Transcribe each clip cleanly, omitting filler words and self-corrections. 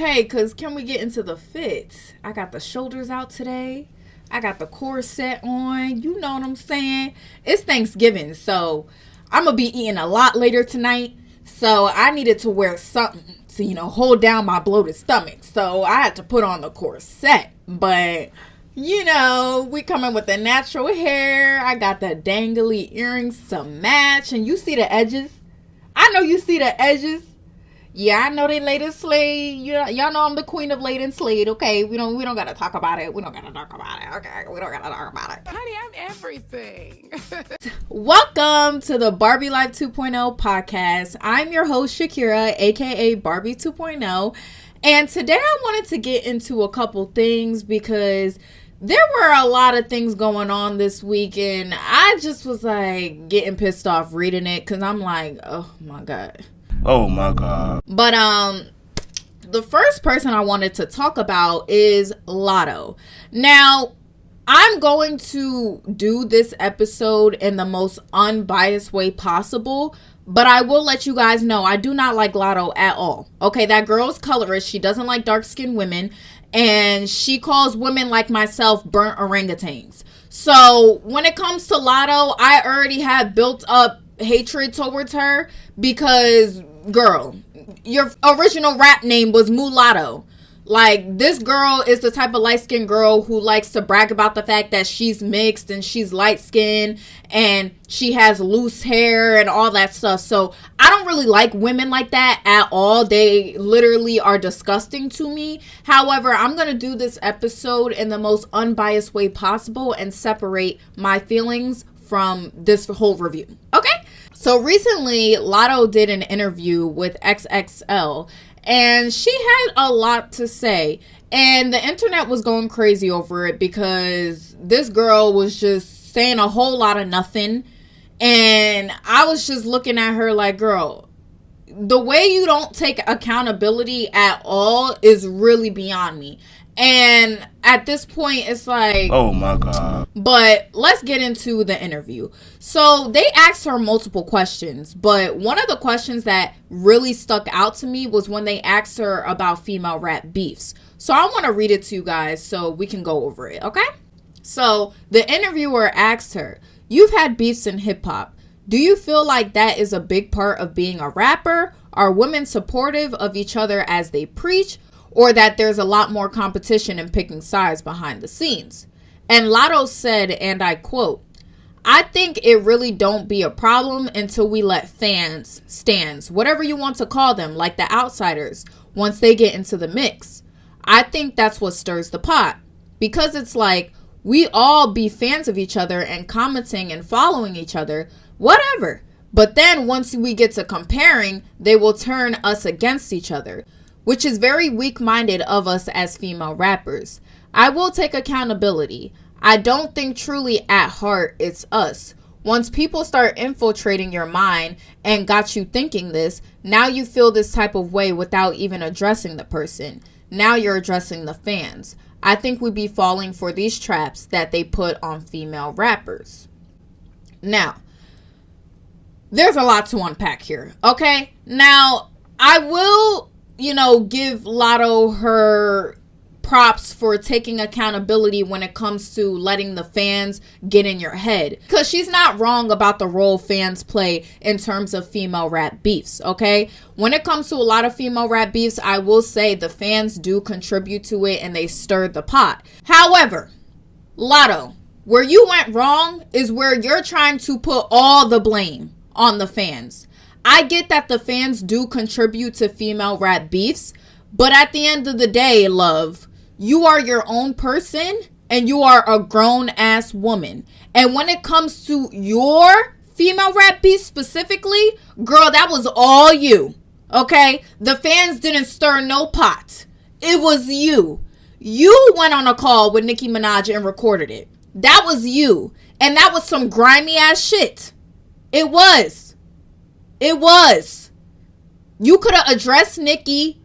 Okay, because can we get into the fit? I got the shoulders out today. I got the corset on. You know what I'm saying? It's Thanksgiving, so I'm going to be eating a lot later tonight. So I needed to wear something to, hold down my bloated stomach. So I had to put on the corset. But, we coming with the natural hair. I got the dangly earrings to match. And you see the edges? I know you see the edges. Yeah, I know they laid and slayed. Y'all know I'm the queen of laid and slayed. Okay, we don't gotta talk about it. We don't gotta talk about it. Okay, we don't gotta talk about it. Honey, I'm everything. Welcome to the Barbie Life 2.0 podcast. I'm your host Shakira, aka Barbie 2.0, and today I wanted to get into a couple things because there were a lot of things going on this week, and I just was like getting pissed off reading it because I'm like, oh my god. Oh my god. But the first person I wanted to talk about is Lotto. Now, I'm going to do this episode in the most unbiased way possible, but I will let you guys know I do not like Lotto at all. Okay, that girl's colorist. She doesn't like dark-skinned women, and she calls women like myself burnt orangutans. So when it comes to Lotto, I already have built up hatred towards her because, girl, your original rap name was Mulatto. Like, this girl is the type of light-skinned girl who likes to brag about the fact that she's mixed and she's light-skinned and she has loose hair and all that stuff. So I don't really like women like that at all. They literally are disgusting to me. However, I'm going to do this episode in the most unbiased way possible and separate my feelings from this whole review. Okay? So recently, Lotto did an interview with XXL, and she had a lot to say. And the internet was going crazy over it because this girl was just saying a whole lot of nothing. And I was just looking at her like, girl, the way you don't take accountability at all is really beyond me. And at this point, it's like, oh my god. But let's get into the interview. So they asked her multiple questions, but one of the questions that really stuck out to me was when they asked her about female rap beefs. So I want to read it to you guys so we can go over it, okay? So the interviewer asked her, "You've had beefs in hip hop. Do you feel like that is a big part of being a rapper? Are women supportive of each other as they preach? Or that there's a lot more competition and picking sides behind the scenes?" And Lotto said, and I quote, "I think it really don't be a problem until we let fans, stans, whatever you want to call them, like the outsiders, once they get into the mix. I think that's what stirs the pot. Because it's like, we all be fans of each other and commenting and following each other, whatever. But then once we get to comparing, they will turn us against each other, which is very weak-minded of us as female rappers. I will take accountability. I don't think truly at heart it's us. Once people start infiltrating your mind and got you thinking this, now you feel this type of way without even addressing the person. Now you're addressing the fans. I think we be falling for these traps that they put on female rappers." Now, there's a lot to unpack here, okay? Now, I will give Lotto her props for taking accountability when it comes to letting the fans get in your head. Because she's not wrong about the role fans play in terms of female rap beefs, okay? When it comes to a lot of female rap beefs, I will say the fans do contribute to it and they stirred the pot. However, Lotto, where you went wrong is where you're trying to put all the blame on the fans. I get that the fans do contribute to female rap beefs, but at the end of the day, love, you are your own person and you are a grown-ass woman. And when it comes to your female rap beef specifically, girl, that was all you, okay? The fans didn't stir no pot. It was you. You went on a call with Nicki Minaj and recorded it. That was you. And that was some grimy-ass shit. It was. It was. You could have addressed Nicki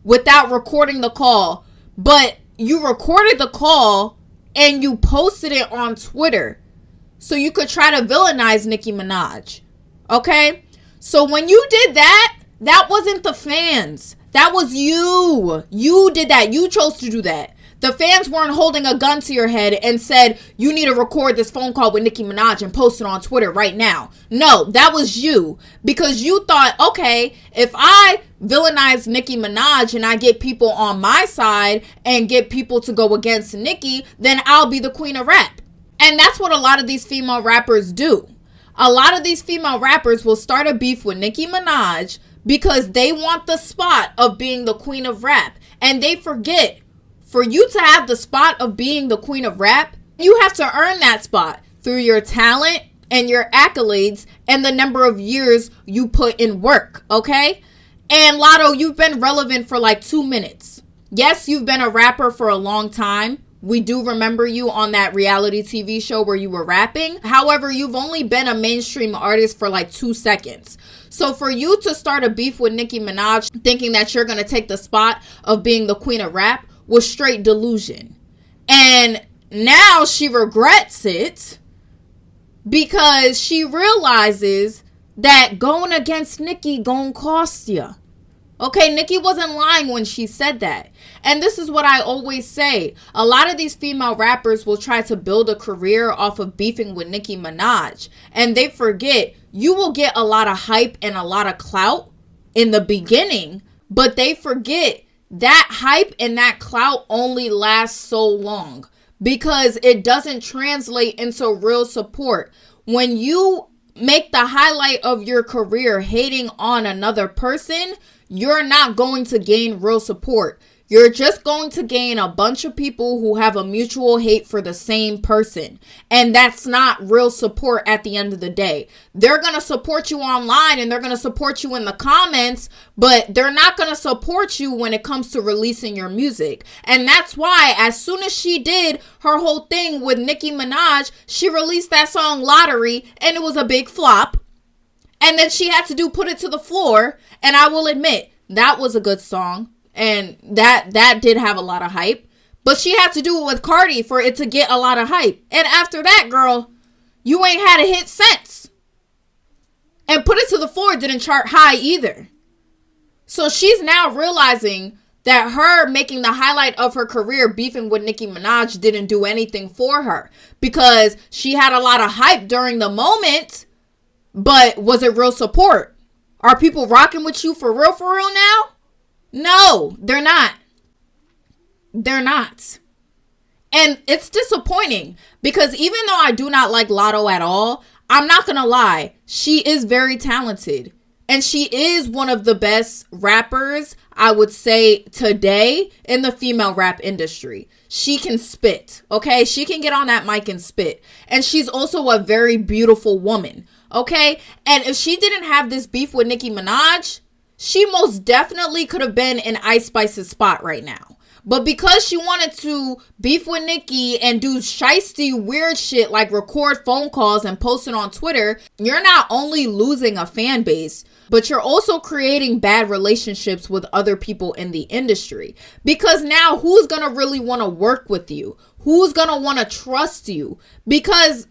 without recording the call, but you recorded the call and you posted it on Twitter so you could try to villainize Nicki Minaj. Okay? So when you did that, that wasn't the fans. That was you. You did that. You chose to do that. The fans weren't holding a gun to your head and said, you need to record this phone call with Nicki Minaj and post it on Twitter right now. No, that was you. Because you thought, okay, if I villainize Nicki Minaj and I get people on my side and get people to go against Nicki, then I'll be the queen of rap. And that's what a lot of these female rappers do. A lot of these female rappers will start a beef with Nicki Minaj because they want the spot of being the queen of rap. And they forget, for you to have the spot of being the queen of rap, you have to earn that spot through your talent and your accolades and the number of years you put in work, okay? And Lotto, you've been relevant for like 2 minutes. Yes, you've been a rapper for a long time. We do remember you on that reality TV show where you were rapping. However, you've only been a mainstream artist for like 2 seconds. So for you to start a beef with Nicki Minaj thinking that you're going to take the spot of being the queen of rap was straight delusion. And now she regrets it because she realizes that going against Nicki gon' cost you. Okay, Nicki wasn't lying when she said that. And this is what I always say. A lot of these female rappers will try to build a career off of beefing with Nicki Minaj. And they forget, you will get a lot of hype and a lot of clout in the beginning. But they forget that hype and that clout only lasts so long. Because it doesn't translate into real support. When you make the highlight of your career hating on another person, you're not going to gain real support. You're just going to gain a bunch of people who have a mutual hate for the same person. And that's not real support at the end of the day. They're going to support you online and they're going to support you in the comments, but they're not going to support you when it comes to releasing your music. And that's why as soon as she did her whole thing with Nicki Minaj, she released that song Lottery and it was a big flop. And then she had to do Put It to the Floor. And I will admit, that was a good song. And that did have a lot of hype. But she had to do it with Cardi for it to get a lot of hype. And after that, girl, you ain't had a hit since. And Put It to the Floor didn't chart high either. So she's now realizing that her making the highlight of her career beefing with Nicki Minaj didn't do anything for her. Because she had a lot of hype during the moment. But was it real support? Are people rocking with you for real now? No, they're not. They're not. And it's disappointing because even though I do not like Lotto at all, I'm not going to lie. She is very talented. And she is one of the best rappers, I would say, today in the female rap industry. She can spit, okay? She can get on that mic and spit. And she's also a very beautiful woman, okay? And if she didn't have this beef with Nicki Minaj, she most definitely could have been in Ice Spice's spot right now. But because she wanted to beef with Nicki and do shiesty weird shit like record phone calls and post it on Twitter, you're not only losing a fan base, but you're also creating bad relationships with other people in the industry. Because now who's going to really want to work with you? Who's going to want to trust you? Because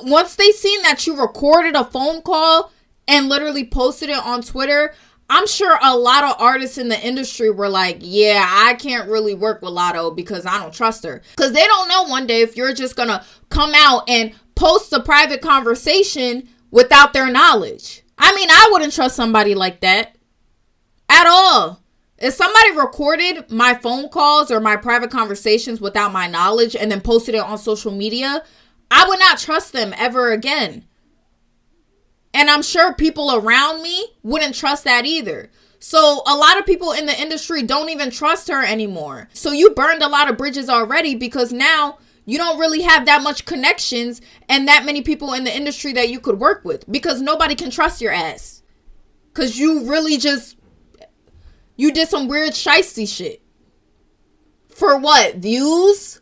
once they seen that you recorded a phone call and literally posted it on Twitter, I'm sure a lot of artists in the industry were like, yeah, I can't really work with Lotto because I don't trust her. Because they don't know one day if you're just going to come out and post a private conversation without their knowledge. I mean, I wouldn't trust somebody like that at all. If somebody recorded my phone calls or my private conversations without my knowledge and then posted it on social media, I would not trust them ever again. And I'm sure people around me wouldn't trust that either. So a lot of people in the industry don't even trust her anymore. So you burned a lot of bridges already because now you don't really have that much connections and that many people in the industry that you could work with because nobody can trust your ass. Because you really you did some weird shiesty shit. For what? Views?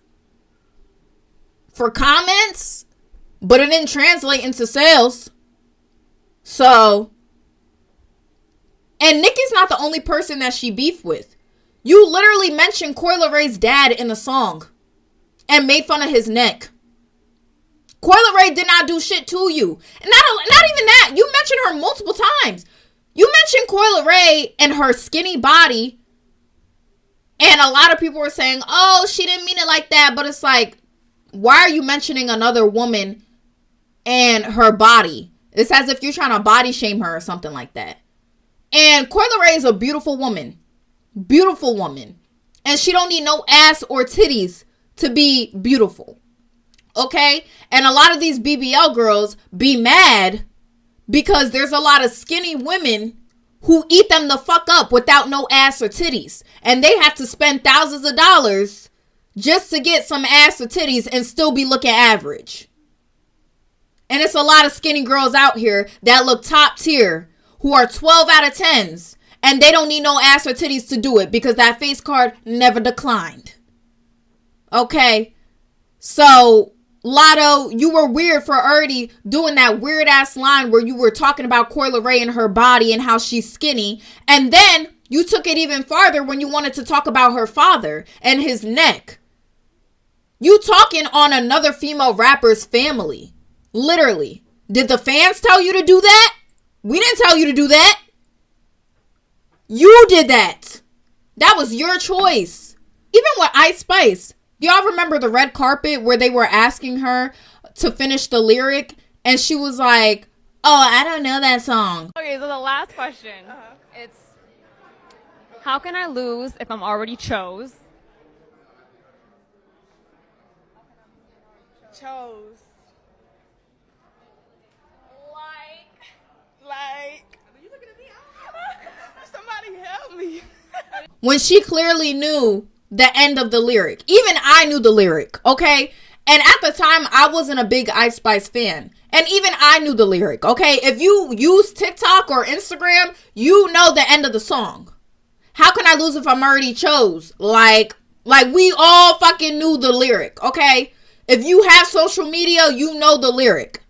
For comments? But it didn't translate into sales. So, and Nicki's not the only person that she beefed with. You literally mentioned Coi Leray's dad in the song and made fun of his neck. Coi Leray did not do shit to you. And not even that. You mentioned her multiple times. You mentioned Coi Leray and her skinny body, and a lot of people were saying, oh, she didn't mean it like that. But it's like, why are you mentioning another woman and her body? It's as if you're trying to body shame her or something like that. And Coi Leray is a beautiful woman. Beautiful woman. And she don't need no ass or titties to be beautiful. Okay? And a lot of these BBL girls be mad because there's a lot of skinny women who eat them the fuck up without no ass or titties. And they have to spend thousands of dollars just to get some ass or titties and still be looking average. And it's a lot of skinny girls out here that look top tier who are 12 out of 10s. And they don't need no ass or titties to do it because that face card never declined. Okay? So, Lotto, you were weird for already doing that weird ass line where you were talking about Coi Leray and her body and how she's skinny. And then you took it even farther when you wanted to talk about her father and his neck. You talking on another female rapper's family. Literally. Did the fans tell you to do that? We didn't tell you to do that. You did that. That was your choice. Even with Ice Spice. Do y'all remember the red carpet where they were asking her to finish the lyric? And she was like, oh, I don't know that song. Okay, so the last question. It's, how can I lose if I'm already chose? Chose. Like. Are you looking at me? Somebody help me. When she clearly knew the end of the lyric. Even I knew the lyric, okay? And at the time, I wasn't a big Ice Spice fan. And even I knew the lyric, okay? If you use TikTok or Instagram, you know the end of the song. How can I lose if I'm already chose? Like we all fucking knew the lyric, okay? If you have social media, you know the lyric.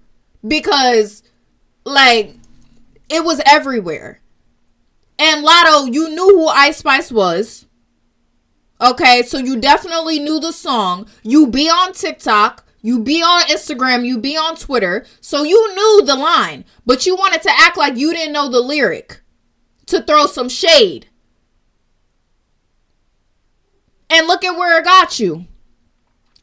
Because, like, it was everywhere. And Lotto, you knew who Ice Spice was. Okay, so you definitely knew the song. You be on TikTok. You be on Instagram. You be on Twitter. So you knew the line. But you wanted to act like you didn't know the lyric. To throw some shade. And look at where it got you.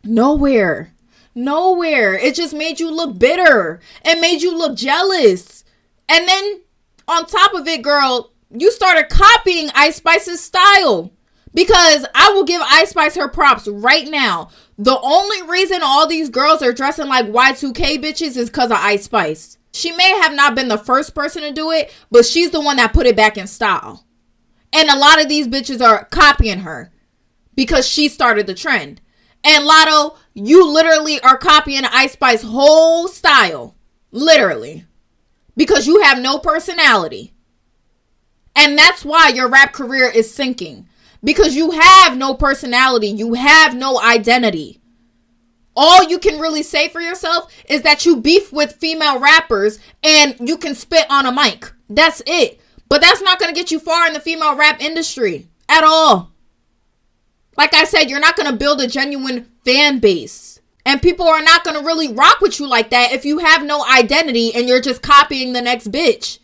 Nowhere. Nowhere. It just made you look bitter. It made you look jealous. And then on top of it, girl, you started copying Ice Spice's style. Because I will give Ice Spice her props right now. The only reason all these girls are dressing like Y2K bitches is because of Ice Spice. She may have not been the first person to do it, but she's the one that put it back in style. And a lot of these bitches are copying her because she started the trend. And Lotto, you literally are copying Ice Spice's whole style. Literally. Because you have no personality. And that's why your rap career is sinking. Because you have no personality. You have no identity. All you can really say for yourself is that you beef with female rappers and you can spit on a mic. That's it. But that's not going to get you far in the female rap industry at all. Like I said, you're not going to build a genuine fan base. And people are not going to really rock with you like that if you have no identity and you're just copying the next bitch.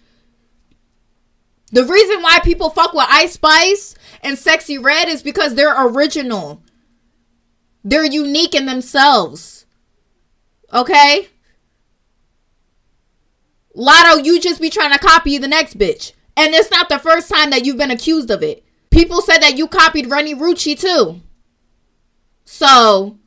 The reason why people fuck with Ice Spice and Sexy Red is because they're original. They're unique in themselves. Okay? Lotto, you just be trying to copy the next bitch. And it's not the first time that you've been accused of it. People said that you copied Rennie Rucci too. So.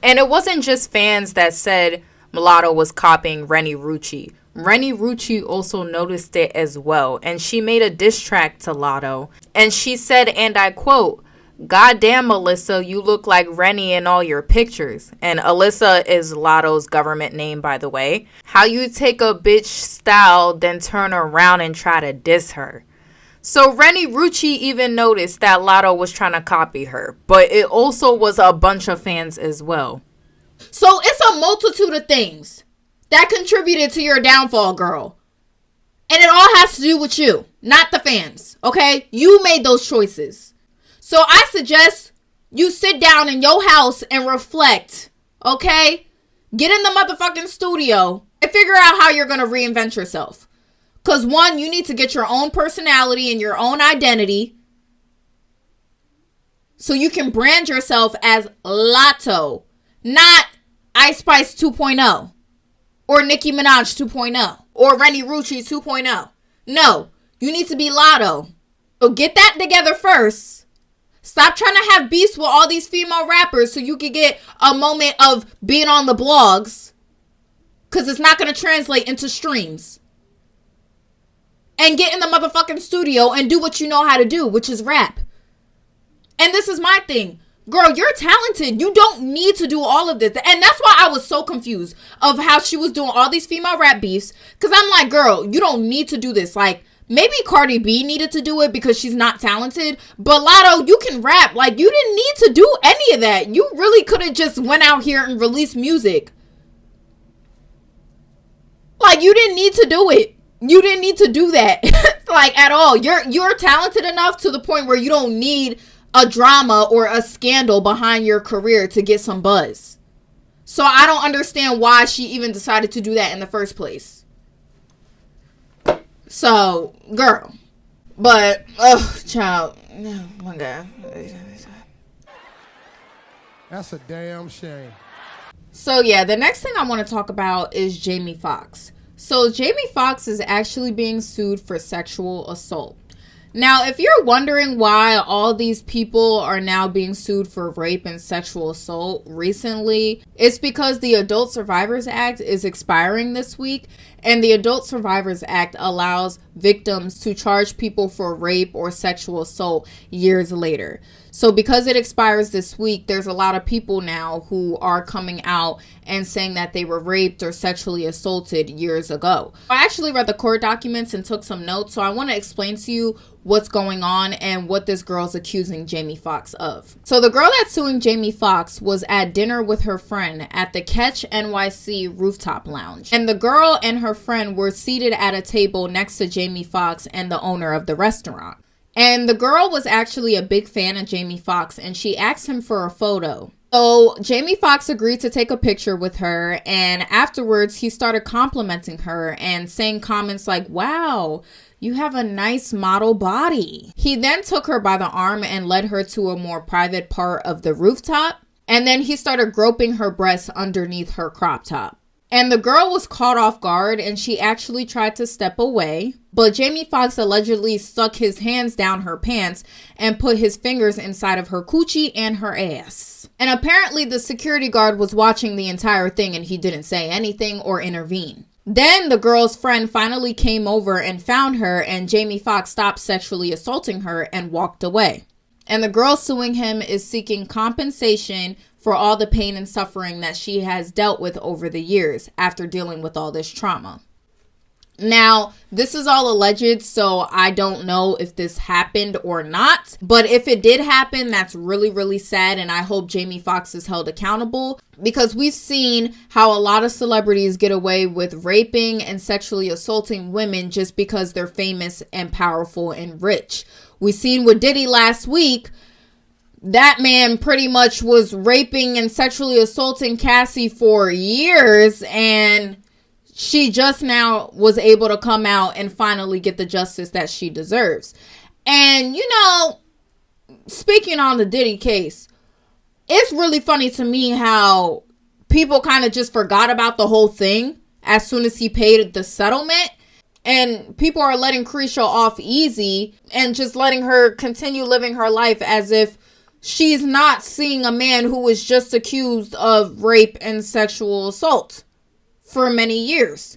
And it wasn't just fans that said Mulatto was copying Rennie Rucci. Rennie Rucci also noticed it as well, and she made a diss track to Lotto. And she said, and I quote, "Goddamn, Alyssa, you look like Rennie in all your pictures." And Alyssa is Lotto's government name, by the way. "How you take a bitch style, then turn around and try to diss her." So Rennie Rucci even noticed that Lotto was trying to copy her, but it also was a bunch of fans as well. So it's a multitude of things that contributed to your downfall, girl. And it all has to do with you, not the fans, okay? You made those choices. So I suggest you sit down in your house and reflect, okay? Get in the motherfucking studio and figure out how you're going to reinvent yourself. Because one, you need to get your own personality and your own identity so you can brand yourself as Lotto, not Ice Spice 2.0 or Nicki Minaj 2.0 or Rennie Rucci 2.0. No, you need to be Lotto. So get that together first. Stop trying to have beefs with all these female rappers so you can get a moment of being on the blogs, because it's not going to translate into streams. And get in the motherfucking studio and do what you know how to do, which is rap. And this is my thing. Girl, you're talented. You don't need to do all of this. And that's why I was so confused of how she was doing all these female rap beefs. Because I'm like, girl, you don't need to do this. Like, maybe Cardi B needed to do it because she's not talented. But Lotto, you can rap. Like, you didn't need to do any of that. You really could have just went out here and released music. Like, you didn't need to do it. You didn't need to do that. Like, at all. You're talented enough to the point where you don't need a drama or a scandal behind your career to get some buzz. So I don't understand why she even decided to do that in the first place. So, girl. But, child. Oh my God. That's a damn shame. So yeah, the next thing I want to talk about is Jamie Foxx. So Jamie Foxx is actually being sued for sexual assault. Now, if you're wondering why all these people are now being sued for rape and sexual assault recently, it's because the Adult Survivors Act is expiring this week, and the Adult Survivors Act allows victims to charge people for rape or sexual assault years later. So because it expires this week, there's a lot of people now who are coming out and saying that they were raped or sexually assaulted years ago. I actually read the court documents and took some notes, so I want to explain to you what's going on and what this girl's accusing Jamie Foxx of. So the girl that's suing Jamie Foxx was at dinner with her friend at the Catch NYC rooftop lounge. And the girl and her friend were seated at a table next to Jamie Foxx and the owner of the restaurant. And the girl was actually a big fan of Jamie Foxx, and she asked him for a photo. So Jamie Foxx agreed to take a picture with her, and afterwards he started complimenting her and saying comments like, "Wow, you have a nice model body." He then took her by the arm and led her to a more private part of the rooftop, and then he started groping her breasts underneath her crop top. And the girl was caught off guard, and she actually tried to step away. But Jamie Foxx allegedly stuck his hands down her pants and put his fingers inside of her coochie and her ass. And apparently the security guard was watching the entire thing, and he didn't say anything or intervene. Then the girl's friend finally came over and found her, and Jamie Foxx stopped sexually assaulting her and walked away. And the girl suing him is seeking compensation for all the pain and suffering that she has dealt with over the years after dealing with all this trauma. Now, this is all alleged, so I don't know if this happened or not. But if it did happen, that's really, really sad. And I hope Jamie Foxx is held accountable, because we've seen how a lot of celebrities get away with raping and sexually assaulting women just because they're famous and powerful and rich. We seen with Diddy last week. That man pretty much was raping and sexually assaulting Cassie for years, and she just now was able to come out and finally get the justice that she deserves. And, you know, speaking on the Diddy case, it's really funny to me how people kind of just forgot about the whole thing as soon as he paid the settlement. And people are letting Carisha off easy and just letting her continue living her life as if she's not seeing a man who was just accused of rape and sexual assault for many years.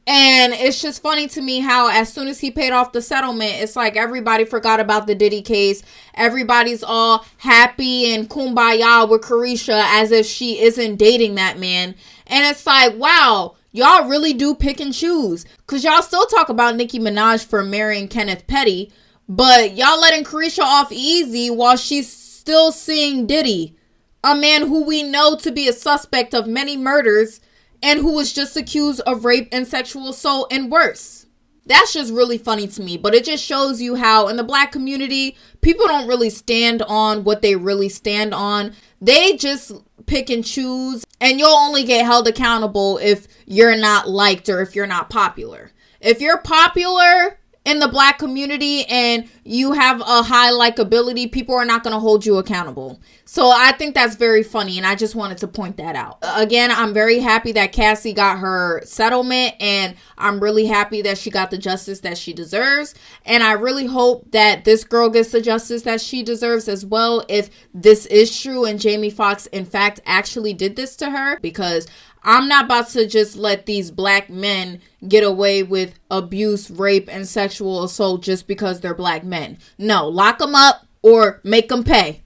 And it's just funny to me how as soon as he paid off the settlement, it's like everybody forgot about the Diddy case. Everybody's all happy and kumbaya with Carisha as if she isn't dating that man. And it's like, wow, y'all really do pick and choose. Because y'all still talk about Nicki Minaj for marrying Kenneth Petty, but y'all letting Carisha off easy while she's still seeing Diddy, a man who we know to be a suspect of many murders and who was just accused of rape and sexual assault and worse. That's just really funny to me, but it just shows you how in the black community, people don't really stand on what they really stand on. They just pick and choose, and you'll only get held accountable if you're not liked or if you're not popular. If you're popular in the black community and you have a high likability, people are not going to hold you accountable. So I think that's very funny, and I just wanted to point that out. Again, I'm very happy that Cassie got her settlement, and I'm really happy that she got the justice that she deserves. And I really hope that this girl gets the justice that she deserves as well, if this is true and Jamie Foxx in fact actually did this to her, because I'm not about to just let these black men get away with abuse, rape, and sexual assault just because they're black men. No, lock them up or make them pay.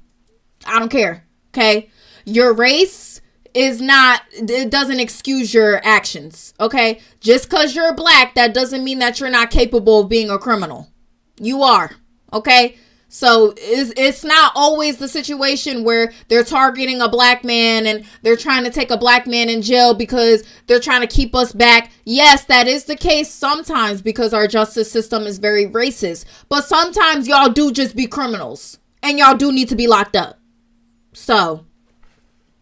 I don't care, okay? Your race is not, it doesn't excuse your actions, okay? Just because you're black, that doesn't mean that you're not capable of being a criminal. You are, okay? So it's not always the situation where they're targeting a black man and they're trying to take a black man in jail because they're trying to keep us back. Yes, that is the case sometimes because our justice system is very racist. But sometimes y'all do just be criminals and y'all do need to be locked up. So,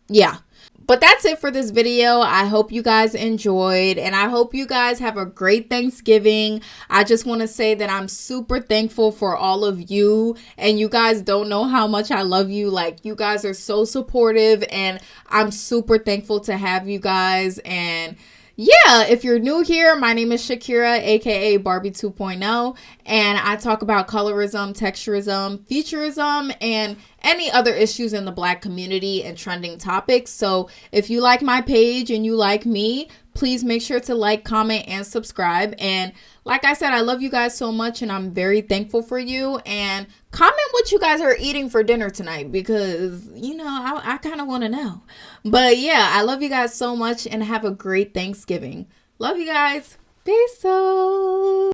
yeah. But that's it for this video. I hope you guys enjoyed, and I hope you guys have a great Thanksgiving. I just want to say that I'm super thankful for all of you, and you guys don't know how much I love you. Like, you guys are so supportive, and I'm super thankful to have you guys. And yeah, if you're new here, my name is Shakira, aka Barbie 2.0, and I talk about colorism, texturism, featureism, and any other issues in the black community and trending topics. So if you like my page and you like me, please make sure to like, comment, and subscribe. And like I said, I love you guys so much, and I'm very thankful for you. And comment what you guys are eating for dinner tonight, because, you know, I kind of want to know. But yeah, I love you guys so much, and have a great Thanksgiving. Love you guys. Peace out.